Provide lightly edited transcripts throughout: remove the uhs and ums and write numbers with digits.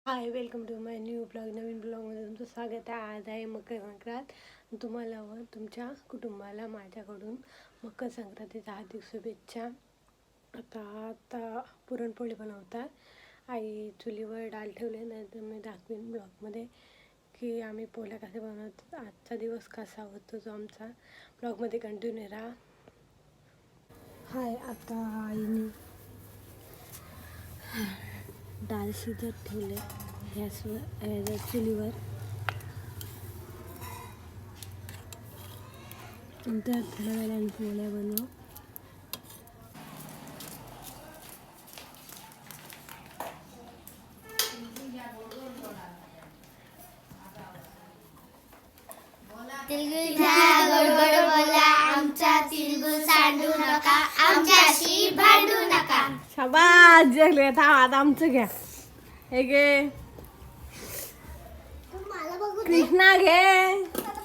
High, welcome to my new blog. नवीन ब्लॉगमध्ये तुमचं स्वागत आहे. आज आहे मकर संक्रांत. तुम्हाला व तुमच्या कुटुंबाला माझ्याकडून मकर संक्रांतीच्या हार्दिक शुभेच्छा. आता पुरणपोळी बनवतात. आई चुलीवर डाळ ठेवले, नाही तर मी दाखवीन ब्लॉगमध्ये की आम्ही पोळ्या कसे बनवतात. आजचा दिवस कसा होतो तो आमचा ब्लॉगमध्ये कंटिन्यू राहा. हाय, आता आईने डाळ शिजत ठेवले गॅसवर चुलीवर. नंतर थोड्या वेळाने पोळ्या बनवू. तिळगुळ घ्या गोड गोड बोला, आमचा तिळगुळ सांडू नका, आमच्याशी भांडू नका. शाबास, जेवले. आता आमचं घ्या. हे घे कृष्णा, घे.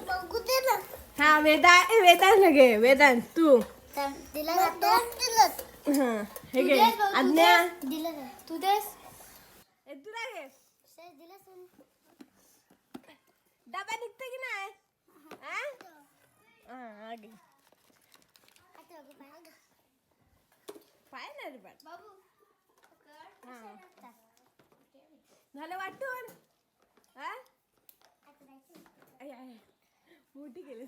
बघू दे ना. हा, वेदांत घे. वेदांत तू. दिलं दिलं. हा, हे घे. आज्ञा, दिलं तू देस. तुला घे. दिलं डबा निघते की नाही? हा, घे. पाय ना रे बाबू. झालं वाटून? मोठी केली.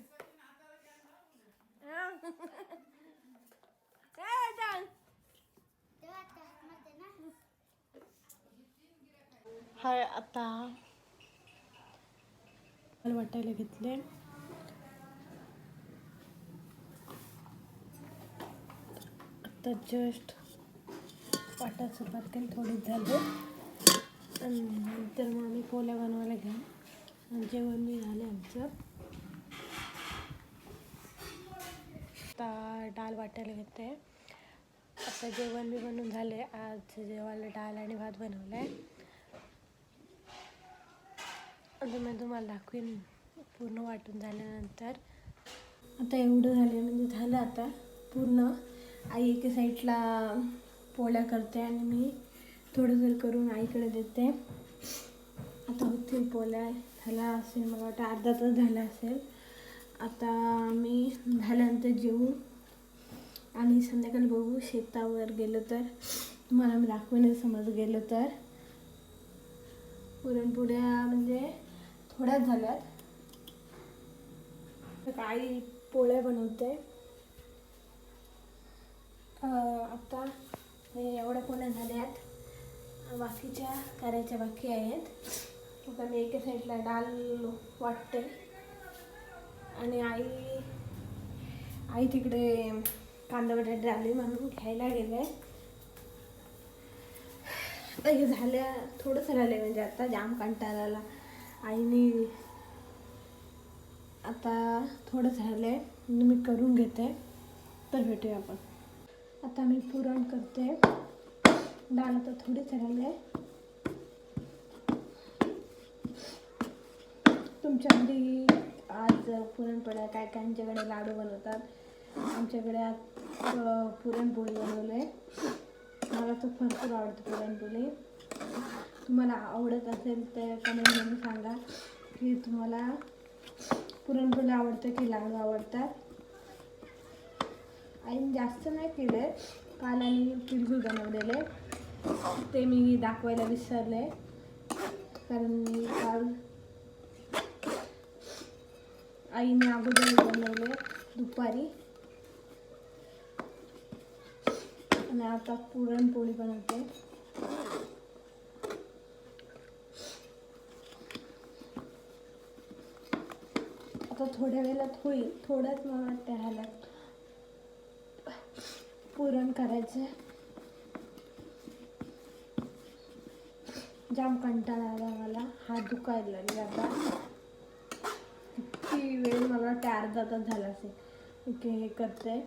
हाय, आता वाटायला घेतले. आता जस्ट वाटा सुरुवात केली, थोडीच झाले. आणि नंतर मग आम्ही पोळ्या बनवायला घ्या. जेवण मी झाले आमचं. आता डाळ वाटायला घेते. आता जेवण बी बनवून झाले. आज जेवायला डाळ आणि भात बनवला आहे. आता मी तुम्हाला दाखवीन पूर्ण वाटून झाल्यानंतर. आता एवढं झालं म्हणजे झालं आता पूर्ण. आई एके साईडला पोळ्या करते आणि मी थोडं जर करून आईकडे देते. आता होतील पोळ्या. झाला असेल, मला वाटतं अर्धा तास झाला असेल. आता मी झाल्यानंतर जेवू आणि संध्याकाळी बघू. शेतावर गेलो तर तुम्हाला मी दाखवेन. समज गेलो तर पुरणपोळ्या म्हणजे थोड्याच झाल्यात. आई पोळ्या बनवते. आता एवढ्या पोळ्या झाल्यात, बाकीच्या करायच्या बाकी आहेत. आता मी एका साईडला डाळ वाटते आणि आई तिकडे कांदा बटाटे आले म्हणून घ्यायला गेले. आता हे झाल्या थोडंसं राहिले, म्हणजे आता जाम कंटाळा आला. आईने आता थोडं झालं मी करून घेते, तर भेटूया आपण. आता मी पुरण करते. डाळ आता थोडीच राहिले. तुमच्याकडे आज पुरणपोळ्या काय काय? आमच्याकडे लाडू बनवतात. आमच्याकडे आज पुरणपोळी बनवले. मला तर भरपूर आवडते पुरणपोळी. तुम्हाला आवडत असेल तर कमेंटमध्ये सांगा की तुम्हाला पुरणपोळी आवडते की लाडू आवडतात. आईने जास्त नाही केले. काल आणि तिळगुळ बनवलेले, ते मी दाखवायला विसरले. कारण मी काल आईने अगोदर बनवले दुपारी आणि आता पुरणपोळी बनवते. आता थोड्या वेळात होईल. थोड्याच मला वाटतं ह्याला पुरण करायचं. जाम कंटाळा आला मला. हात दुखायला लागले आता. किती वेळ, मला वाटतं अर्धा तास झाला असेल की हे करते.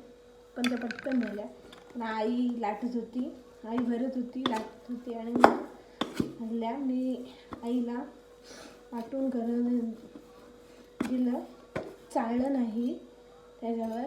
पण ते पटकन झाल्या. आणि आई लाटत होती, आई भरत होती, लाटत होती आणि हल्ल्या मी आईला वाटून करून दिलं. चाललं नाही त्याच्यावर.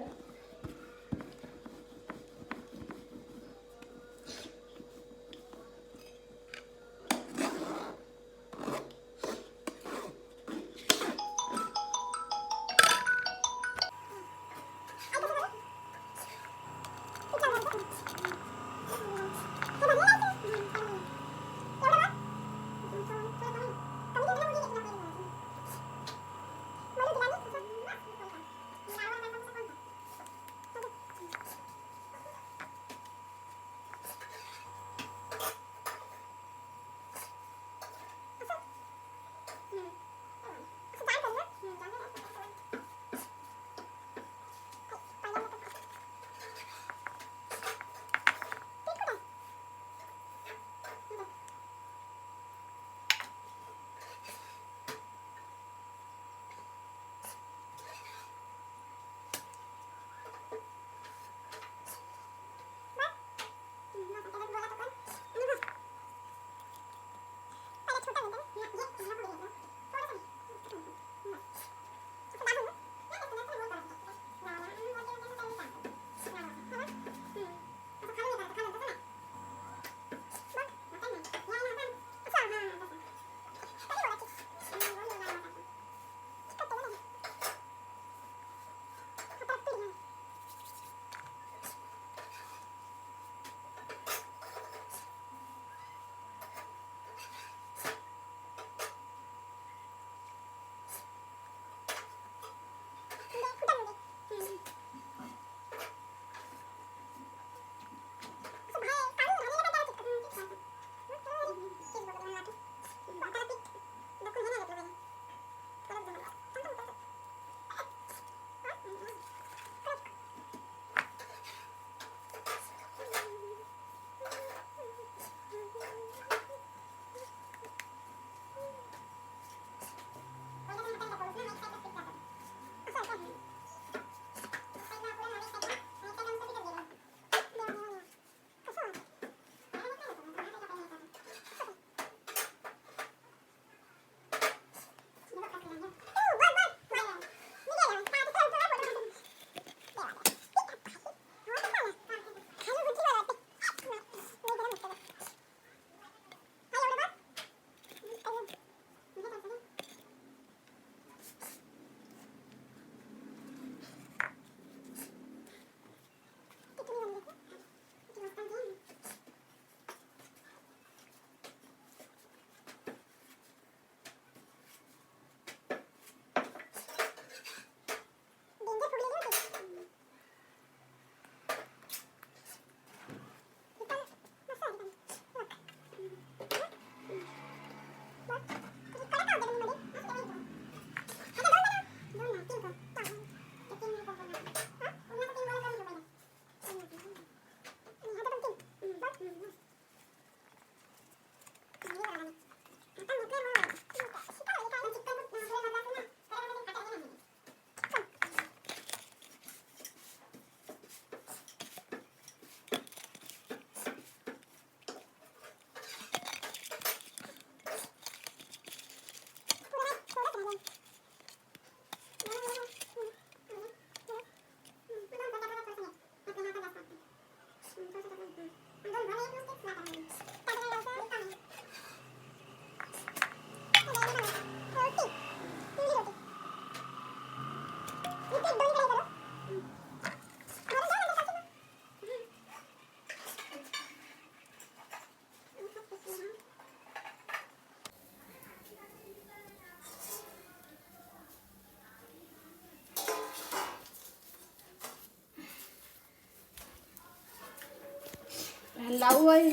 लावू आहे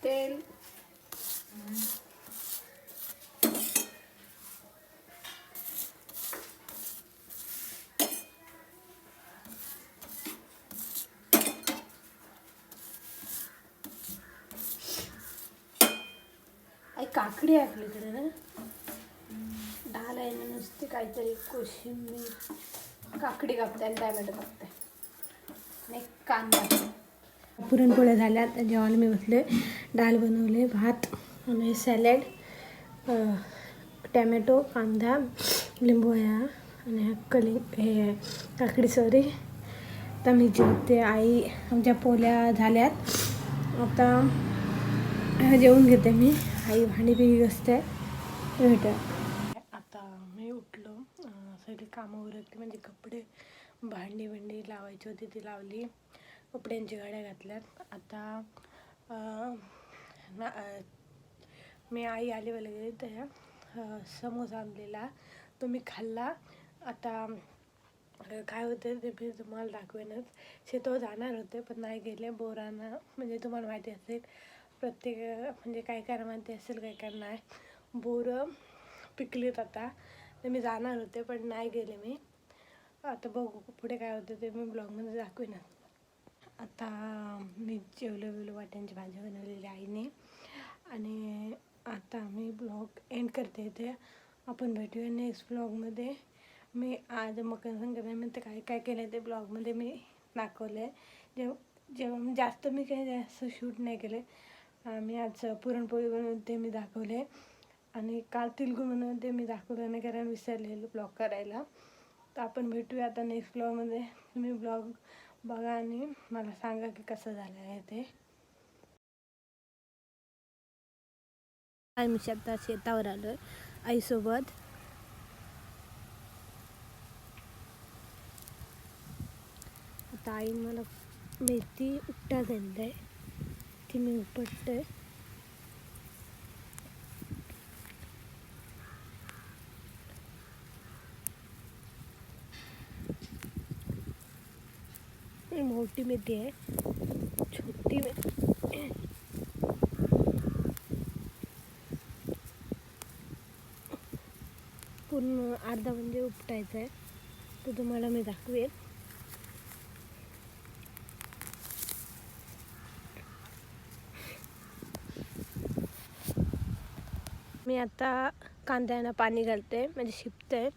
तेल. आई काकडी आहे आपल्याकडे ना. डाळ आहे ना, नुसती काहीतरी कोशिंबीर, काकडी कापते आणि टॅमॅटो कापते आणि कांदा. पुरणपोळ्या झाल्या. आता जेवायला मी बसले. डाळ बनवले, भात आणि सॅलड, टॅमॅटो, कांदा, लिंबू आहे आणि हे काकडी सॉरी. आता मी जेवते. आई आमच्या पोळ्या झाल्यात. आता जेवून घेते मी. आई भांडी बिगी असते. भेटूया. आता मी उठलो. सगळी कामं उरकली, म्हणजे कपडे भांडी लावायची होती ती लावली. कपड्यांची गाड्या घातल्यात. आता मी आई आली गेली तर समोसा आणलेला तो मी खाल्ला. आता काय होतं ते मी तुम्हाला दाखवेनच. शेतावर जाणार होते पण नाही गेले. बोरांना म्हणजे तुम्हाला माहिती असेल प्रत्येक म्हणजे काय काय माहिती असेल काय काय नाही. बोरं पिकलीत आता, तर मी जाणार होते पण नाही गेले मी. आता बघू पुढे काय होतं ते मी ब्लॉगमध्ये दाखवेन. आता मी जेवलो वाट्यांची भाजी बनवलेली आईने. आणि आता मी ब्लॉग एंड करते इथे. आपण भेटूया नेक्स्ट ब्लॉगमध्ये. मी आज मकर संक्रांतीमध्ये काय काय केलं ते ब्लॉगमध्ये मी दाखवले. जेव्हा जास्त मी काही जास्त शूट नाही केले. मी आज पुरणपोळी बनवते मी दाखवले आणि काल तिळगुळ बनवते मी दाखवलं नाही कारण विसरलेलो ब्लॉग करायला. तर आपण भेटूया आता नेक्स्ट ब्लॉगमध्ये. तुम्ही ब्लॉग बघा आणि मला सांगा की कसं झालं आहे ते. मी शेतावर आलो आईसोबत. आता आई मला मेथी उपटा दिली आहे ती मी उपटते. मोठी मेथी आहे, छोटी मेथी पूर्ण अर्धा म्हणजे उपटायचं आहे. तर तुम्हाला मी दाखवेन. मी आता कांद्यांना पाणी घालते म्हणजे शिपते.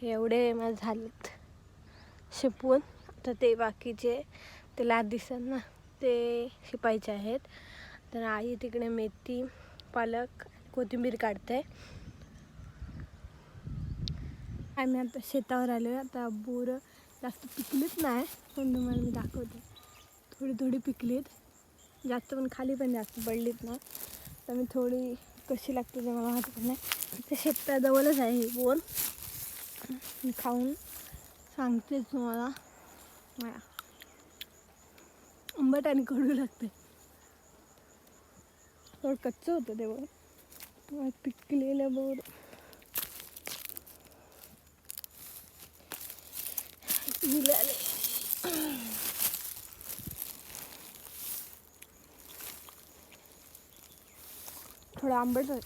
एवढे माझे झालेत शिपवून. आता ते बाकीचे ते लाद दिसत ना ते शिपायचे आहेत. तर आई तिकडे मेथी, पालक, कोथिंबीर काढते. आम्ही आता शेतावर आलो. आता बोरं जास्त पिकलीत नाही पण तुम्हाला मी दाखवते. थोडी पिकलीत, जास्त पण खाली पण जास्त पडलीत ना. तर मी थोडी कशी लागते ते मला माहिती नाही. ते शेताजवळच आहे ही बोर. मी खाऊन सांगते तुम्हाला. आंबट आणि कडू लागते. थोडं कच्चं होतं ते बोर. पिकलेलं बोर मिळाले. थोडं आंबट आहे.